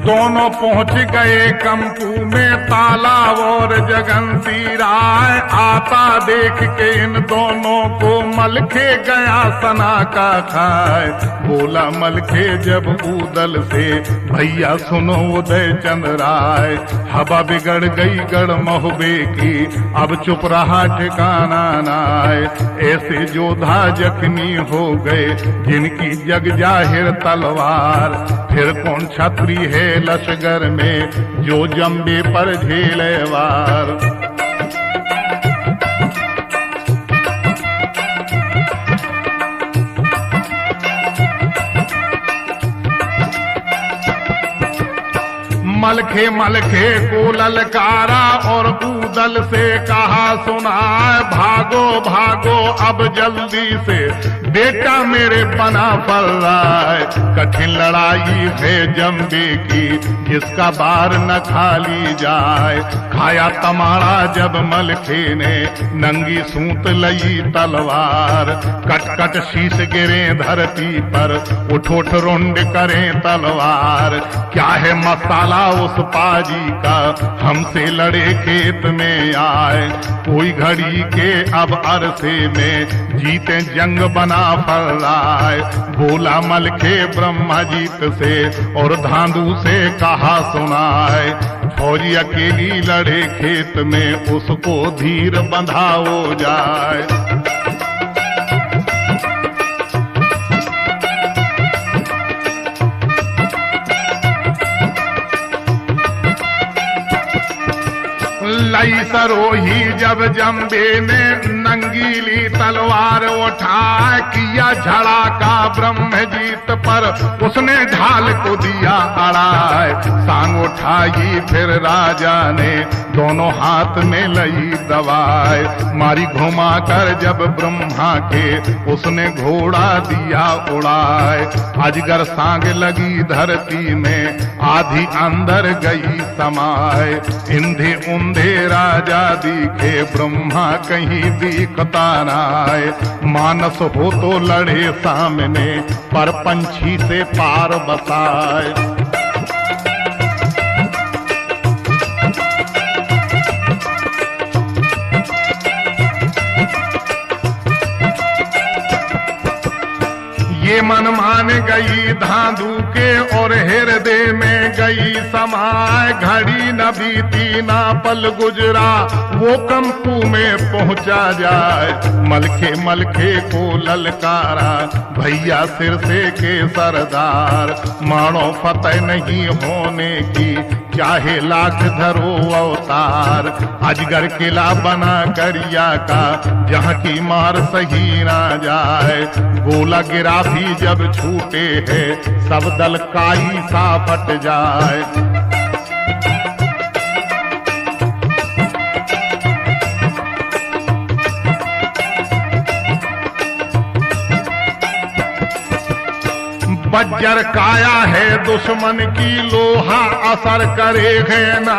दोनों पहुंच गए कंपू में तालाब और जगंती राय आता देख के इन दोनों को मलखे गया सना का खाए। बोला मलखे जब ऊदल से भैया सुनो उदय चंद राय, हवा बिगड़ गई गढ़ महुबे की अब चुप रहा ठिकाना नाय। ऐसे जोधा जख्मी हो गए जिनकी जग जाहिर तलवार, फिर कौन छत्री है लश्कर में जो जंबे पर झेले वार। मलखे मलखे को ललकारा और ऊदल से कहा सुनाए, भागो भागो अब जल्दी से बेटा मेरे बना पड़ रहा है। कठिन लड़ाई है जंबे की जिसका बार न खाली जाए। खाया तमाड़ा जब मलखे ने नंगी सूत लई तलवार, कट कट शीश गिरे धरती पर उठोठ रुंड करें तलवार। क्या है मसाला उस पाजी का हमसे लड़े खेत में आए। कोई घड़ी के अब अरसे में जीते जंग बना फर रहा है। बोला मलखे ब्रह्मजीत से और धांधू से कहा सुनाए, फौजी अकेली लड़े खेत में उसको धीर बंधाओ जाए। लई सरोही जब जंबे ने नंगीली तलवार उठाए, किया झड़ा का ब्रह्मजीत पर उसने ढाल को दिया अड़ाए। सांग उठाई फिर राजा ने दोनों हाथ में लई दवाए, मारी घुमा कर जब ब्रह्मा के उसने घोड़ा दिया उड़ाए। अजगर सांग लगी धरती में आधी अंदर गई समाए। इंधे उंधे राजा दिखे ब्रह्मा कहीं दिखता नाय। मानस हो तो लड़े सामने पर पंछी से पार बसाए। ये मन मान गई धांधू के और हृदय में गई समाए। घड़ी न बीती ना पल गुजरा वो कंपू में पहुंचा जाए। मलखे मलखे को ललकारा भैया सिरसे के सरदार, मानो फतेह नहीं होने की चाहे लाख धरो अवतार। अजगर किला बना करिया का जहाँ की मार सही ना जाए। गोला गिरा भी जब छूटे है सब दल काई सा फट जाए। बज्जर काया है दुश्मन की लोहा असर करेगे ना।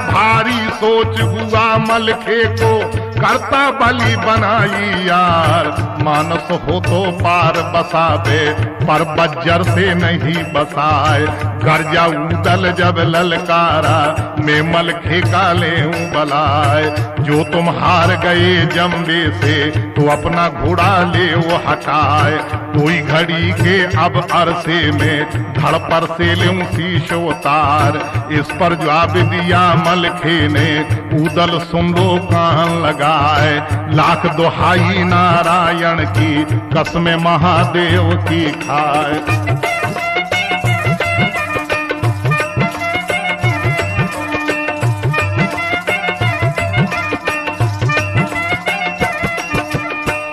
भारी सोच हुआ मलखे को करता बलि बनाई यार। मानस हो तो पार बसावे पर बज्जर से नहीं बसाए। गर्जा ऊदल जब ललकारा मैं मलखे का ले बलाए। जो तुम हार गए जंबे से तो अपना घोड़ा ले वो हटाए। कोई घड़ी के अब अरसे में धड़ पर से ले शीश उतार। इस पर जवाब दिया मलखे ने ऊदल सुन लो कान लगाए। लाख दुहाई नारायण की कसम महादेव की खाए।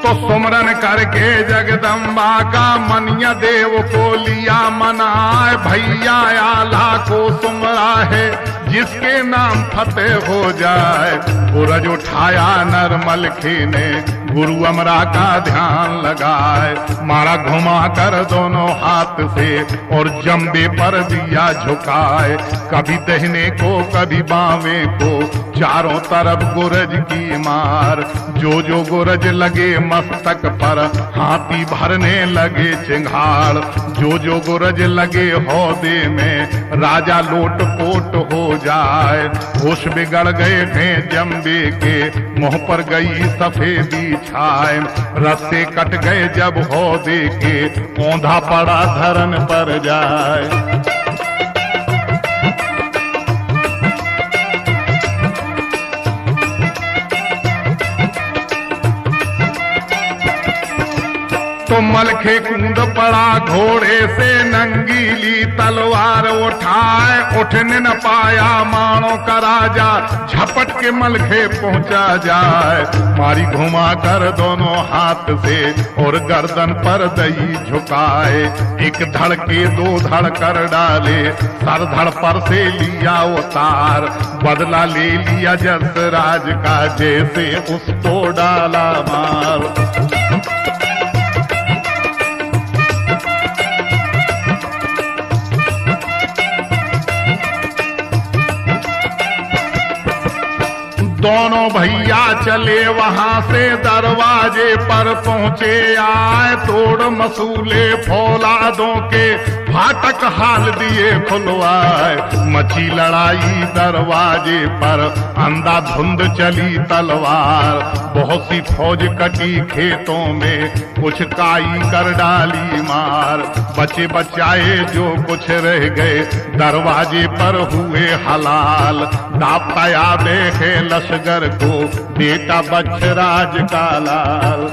तो सुमरन करके जगदम्बा का मनिया देव को लिया मनाए। भैया आला को सुमरा है जिसके नाम फतेह हो जाए। सूरज उठाया नर मलखे ने गुरु अमरा का ध्यान लगाए। मारा घुमा कर दोनों हाथ से और जंबे पर दिया झुकाए। कभी दहने को कभी बावें को चारों तरफ गुरज की मार, जो गुरज लगे मस्तक पर, हाथी भरने लगे चिंगाड़। जो गुरज लगे हौदे में, राजा लोट पोट हो जाए। होश बिगड़ गए थे जम्बे के, मुंह पर गई सफेदी छाए। रस्ते कट गए जब हौदे के, औंधा पड़ा धरन पर जाए। तो मलखे कूद पड़ा घोड़े से, नंगीली तलवार उठाए। उठने न पाया मानो का राजा, झपट के मलखे पहुंचा जाए। मारी घुमा कर दोनों हाथ से, और गर्दन पर दही झुकाए। एक धड़ के दो धड़ कर डाले, सर धड़ पर से लिया उतार। बदला ले लिया जसराज का, जैसे उसको डाला मार। दोनों भैया चले वहां से, दरवाजे पर पहुंचे आए। तोड़ मसूले फौलादों के, फाटक हाल दिए खुलवाए। मची लड़ाई दरवाजे पर, अंधाधुंध चली तलवार। बहुत सी फौज कटी खेतों में, कुछ काई कर डाली मार। बचे बचाए जो कुछ रह गए, दरवाजे पर हुए हलाल। दापता याद है लश्कर को, बेटा बच्छराज का लाल।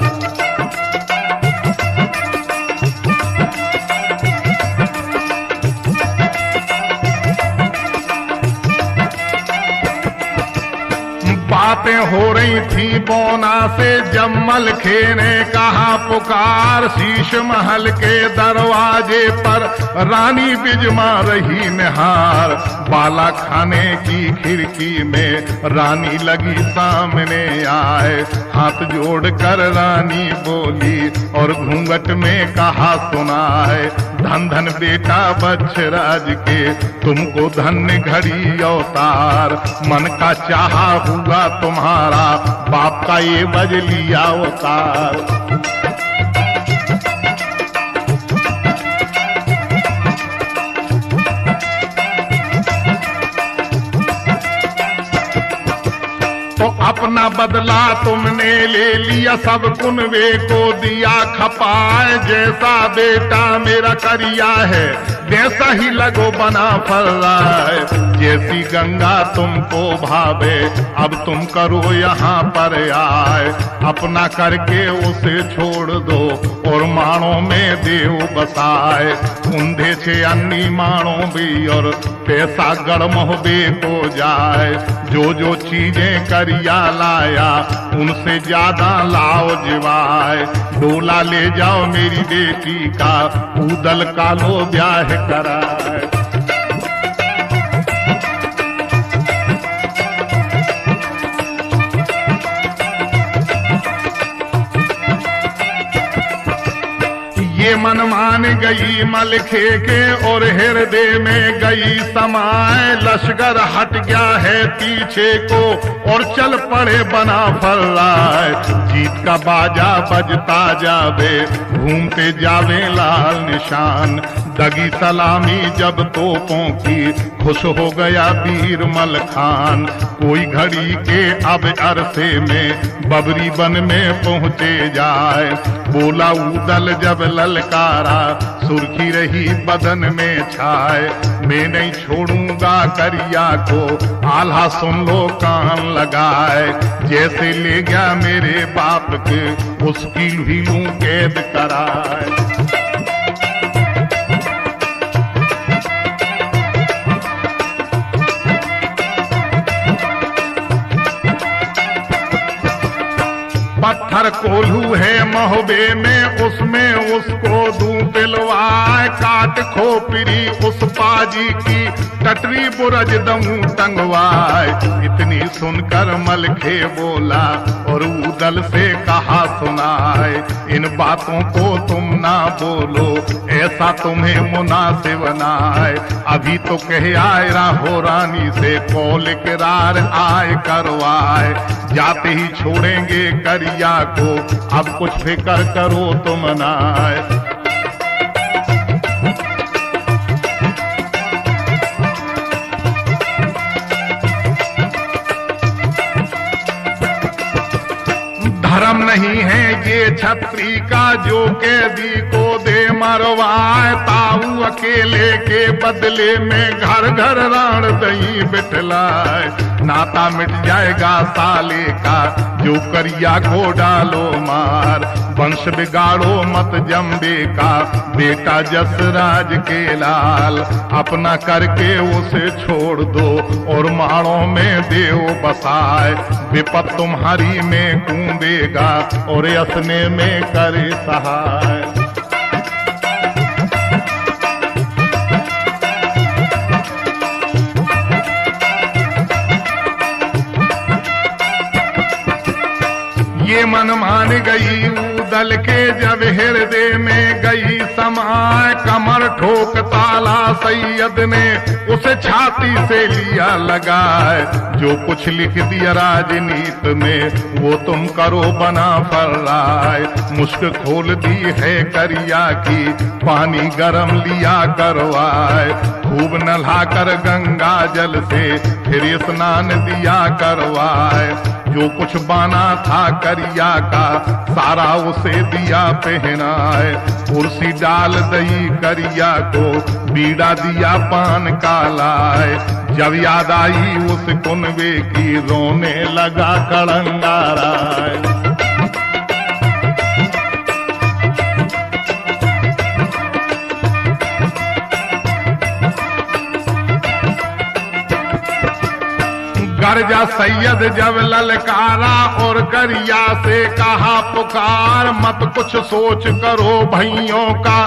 बातें हो रही थी बोना से, जब मलखे ने कहा पुकार। शीश महल के दरवाजे पर, रानी बिजमा रही निहार। बाला खाने की खिड़की में, रानी लगी सामने आए। हाथ जोड़कर रानी बोली, और घूंघट में कहा सुनाए। धन धन बेटा बच्छराज के, तुमको धन्य घड़ी अवतार। मन का चाहा हुआ तुम्हारा, बाप का ये बज लिया अवतार। तो अपना बदला तुमने ले लिया, सब कुनवे को दिया खपाए। जैसा बेटा मेरा करिया है, वैसा ही लगो बना फर्राए। जैसी गंगा तुमको भावे, अब तुम करो यहाँ पर आए। अपना करके उसे छोड़ दो, और माणों में देव बसाए। ऊंधे छे अन्नी माणों भी, और पैसा गड़मोह बेको जाए। जो चीजें करिया लाया, उनसे ज्यादा लाओ जिवाए। डोला ले जाओ मेरी बेटी का, ऊदल का लो ब्याह कराए। ये मन मान गई मलखे के, और हृदय में गई समाए। लश्कर हट गया है पीछे को, और चल पड़े बना फर्राए। जीत का बाजा बजता जावे, घूमते जावे लाल निशान। दगी सलामी जब तोपों की, खुश हो गया वीर मल खान। कोई घड़ी के अब अरसे में, बबरी बन में पहुंचे जाए। बोला ऊदल जब ललकारा, सुर्खी रही बदन में छाए। मैं नहीं छोड़ूंगा करिया को, आल्हा सुन लो कान लगाए। जैसे ले गया मेरे बाप के, उसकी भी लूं कैद कराए। पत्थर हर कोल्हू है महोबे में, उसमें उसको दूं पिलवाए, काट खोपरी उस पाजी की, टटरी बुरज दऊं टंगवाए। इतनी सुनकर मलखे बोला और उदल से कहा सुनाए, इन बातों को तुम ना बोलो, ऐसा तुम्हें मुनासिब ना है। अभी तो कह आए राहो रानी से, कौल इकरार आए करवाए, जाते ही छोड़ेंगे करिया को, अब कुछ फिक्र करो तुम ना। धर्म नहीं है ये छत्री का, जो कैदी को दे मरवाए, ताऊ अकेले के बदले में घर घर राण दही बिठलाए। नाता मिट जाएगा साले का, जो करिया को डालो मार, वंश बिगाड़ो मत जम्बे का, बेटा जसराज के लाल। अपना करके उसे छोड़ दो और माड़ों में देव बसाए, विपत तुम्हारी में कूदेगा और असने में करे सहाय। ये मन मान गई उदल के, जब हृदय में गई समाए, कमर ठोक ताला सैयद ने उसे छाती से लिया लगाए। जो कुछ लिख दिया राजनीत में वो तुम करो बना फर्राए, मुश्क खोल दी है करिया की, पानी गरम लिया करवाए। खूब नल्हा कर गंगा जल से फिर स्नान दिया करवाए। जो कुछ बाना था करिया का सारा उसे दिया पहनाए, कुर्सी डाल दई करिया को, बीड़ा दिया पान का लाए। जब याद आई उस कुनबे की, रोने लगा कड़ंगा राय। गर्जा सैयद जब ललकारा और करिया से कहा पुकार, मत कुछ सोच करो भइयों का,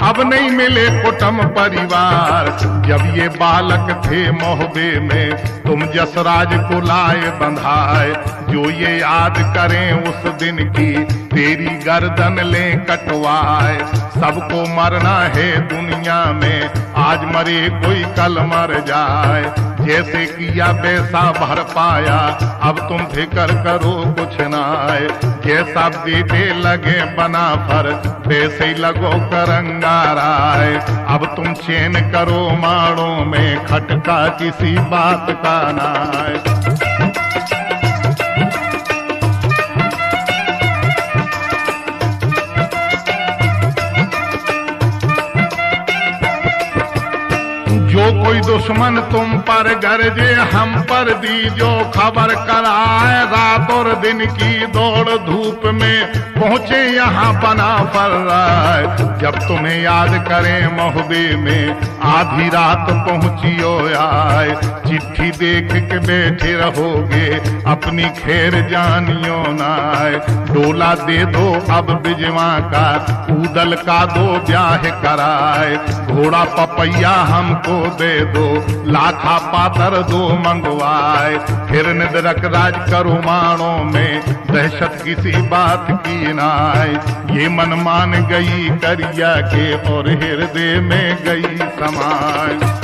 अब नहीं मिले कुटुंब परिवार। जब ये बालक थे मोहबे में तुम जसराज को लाए बंधाए, जो ये याद करें उस दिन की, तेरी गर्दन ले कटवाए। सबको मरना है दुनिया में, आज मरे कोई कल मर जाए। जैसे किया वैसा भर पाया, अब तुम फिक्र करो कुछ ना आए। जैसा बेटे लगे बना फर, वैसे ही लगो करंगा राय। अब तुम चैन करो माड़ों में, खटका किसी बात का ना आए। जो कोई दुश्मन तुम पर गरजे, हम पर दीजो खबर कराए। रात और दिन की दौड़ धूप में पहुँचे यहाँ बना फर्राए। जब तुम्हें याद करें मोहबे में, आधी रात पहुँचियो आए। चिट्ठी देख के बैठे रहोगे, अपनी खैर जानियो ना आए। डोला दे दो अब बिजवा का, उदल का दो ब्याह कराए। घोड़ा पपैया हमको दे दो, लाखा पातर दो मंगवाए। फिर निदरक राज करो माणों में, दहशत किसी बात की नाय। ये मन मान गई करिया के और हृदय में गई समाय।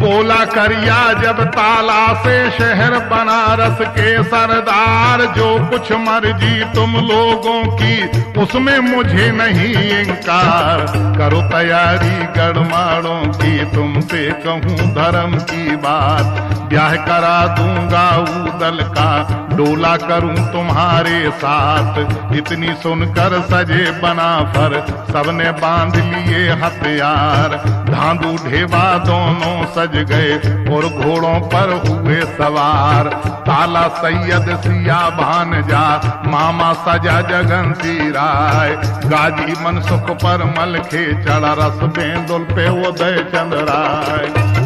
बोला करिया जब ताला से, शहर बनारस के सरदार। जो कुछ मर्जी तुम लोगों की, उसमें मुझे नहीं इंकार। करो तैयारी गड़माड़ों की, तुमसे कहूँ धर्म की बात। ब्याह करा दूंगा उदल का, डोला करूं तुम्हारे साथ। इतनी सुनकर सजे बना फर, सबने बांध लिए हथियार। धांधू ढेवा दोनों सज गए, और घोड़ों पर हुए सवार। ताला सैयद सिया भानजा, मामा सजा जगंती राय, गाजी मनसुख पर मलखे चढ़ा, रस बेंदुल पे उदय चंद राय।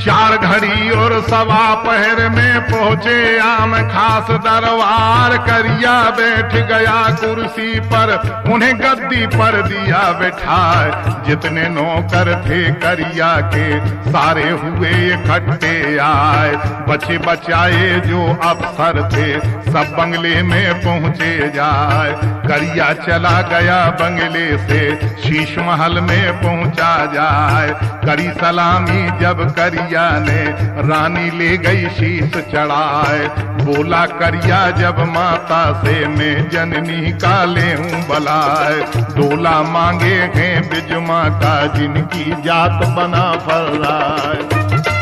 चार घड़ी और सवा पहर में पहुंचे आम खास दरबार। करिया बैठ गया कुर्सी पर, उन्हें गद्दी पर दिया बैठाए। जितने नौकर थे करिया के सारे हुए इकट्ठे आए। बचे बचाए जो अफसर थे सब बंगले में पहुंचे जाए। करिया चला गया बंगले से शीश महल में पहुंचा जाए। करी सलामी जब करिया ने रानी ले गई शीश चढ़ाए। बोला करिया जब माता से मैं जननी का ले हूँ बलाए। डोला मांगे हैं बिजमा का जिनकी जात बना फर्राए।